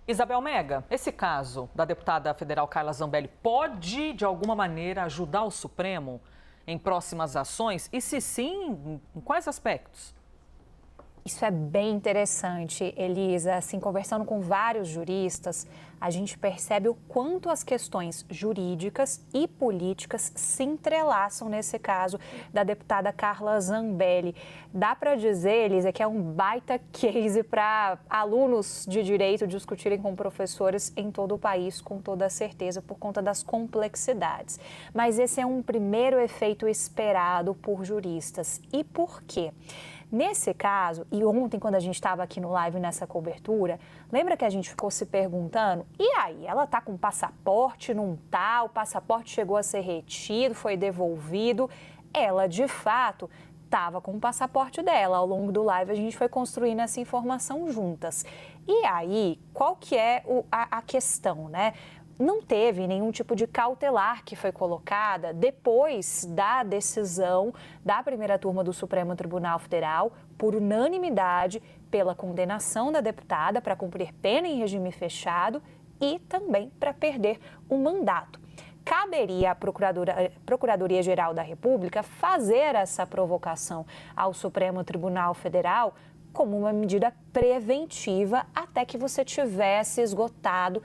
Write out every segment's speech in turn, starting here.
Isabel Mega, esse caso da deputada federal Carla Zambelli pode, de alguma maneira, ajudar o Supremo em próximas ações? E se sim, em quais aspectos? Isso é bem interessante, Elisa. Assim, conversando com vários juristas, a gente percebe o quanto as questões jurídicas e políticas se entrelaçam nesse caso da deputada Carla Zambelli. Dá para dizer, Elisa, que é um baita case para alunos de direito discutirem com professores em todo o país, com toda certeza, por conta das complexidades. Mas esse é um primeiro efeito esperado por juristas. E por quê? Nesse caso, e ontem quando a gente estava aqui no live nessa cobertura, lembra que a gente ficou se perguntando, e aí, ela está com passaporte, não está? O passaporte chegou a ser retido, foi devolvido? Ela, de fato, estava com o passaporte dela. Ao longo do live a gente foi construindo essa informação juntas. E aí, qual que é a questão, né? Não teve nenhum tipo de cautelar que foi colocada depois da decisão da primeira turma do Supremo Tribunal Federal, por unanimidade, pela condenação da deputada para cumprir pena em regime fechado e também para perder o mandato. Caberia à Procuradoria-Geral da República fazer essa provocação ao Supremo Tribunal Federal como uma medida preventiva até que você tivesse esgotado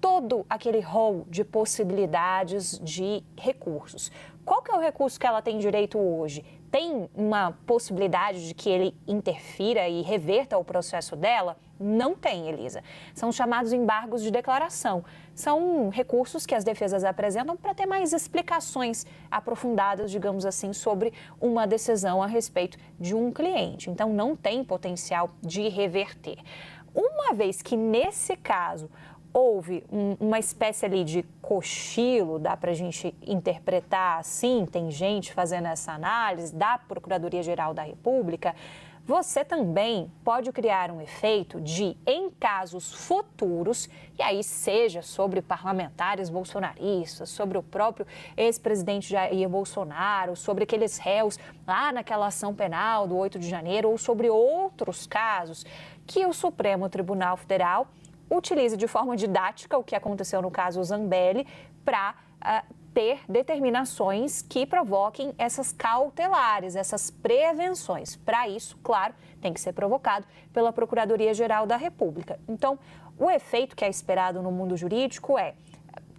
todo aquele rol de possibilidades de recursos. Qual que é o recurso que ela tem direito hoje? Tem uma possibilidade de que ele interfira e reverta o processo dela? Não tem, Elisa. São chamados embargos de declaração. São recursos que as defesas apresentam para ter mais explicações aprofundadas, digamos assim, sobre uma decisão a respeito de um cliente. Então, não tem potencial de reverter. Uma vez que, nesse caso, houve uma espécie ali de cochilo, dá para a gente interpretar assim, tem gente fazendo essa análise da Procuradoria-Geral da República, você também pode criar um efeito de, em casos futuros, e aí seja sobre parlamentares bolsonaristas, sobre o próprio ex-presidente Jair Bolsonaro, sobre aqueles réus lá naquela ação penal do 8 de janeiro, ou sobre outros casos, que o Supremo Tribunal Federal utilize de forma didática o que aconteceu no caso Zambelli para ter determinações que provoquem essas cautelares, essas prevenções. Para isso, claro, tem que ser provocado pela Procuradoria-Geral da República. Então, o efeito que é esperado no mundo jurídico é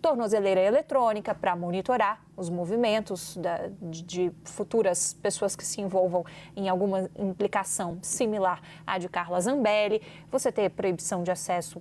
tornozeleira eletrônica para monitorar os movimentos de futuras pessoas que se envolvam em alguma implicação similar à de Carla Zambelli, você ter proibição de acesso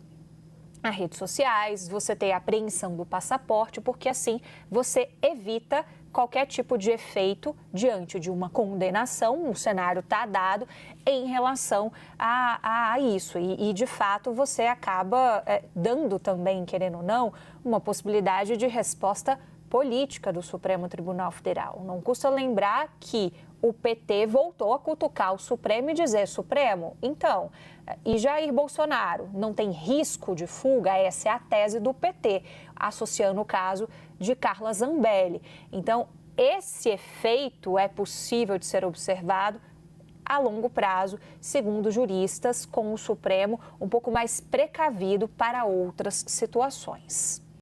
a redes sociais, você ter a apreensão do passaporte, porque assim você evita qualquer tipo de efeito diante de uma condenação, o cenário está dado em relação a isso. E, de fato, você acaba dando também, querendo ou não, uma possibilidade de resposta política do Supremo Tribunal Federal. Não custa lembrar que o PT voltou a cutucar o Supremo e dizer, Supremo, então, e Jair Bolsonaro não tem risco de fuga? Essa é a tese do PT, associando o caso de Carla Zambelli. Então, esse efeito é possível de ser observado a longo prazo, segundo juristas, com o Supremo um pouco mais precavido para outras situações.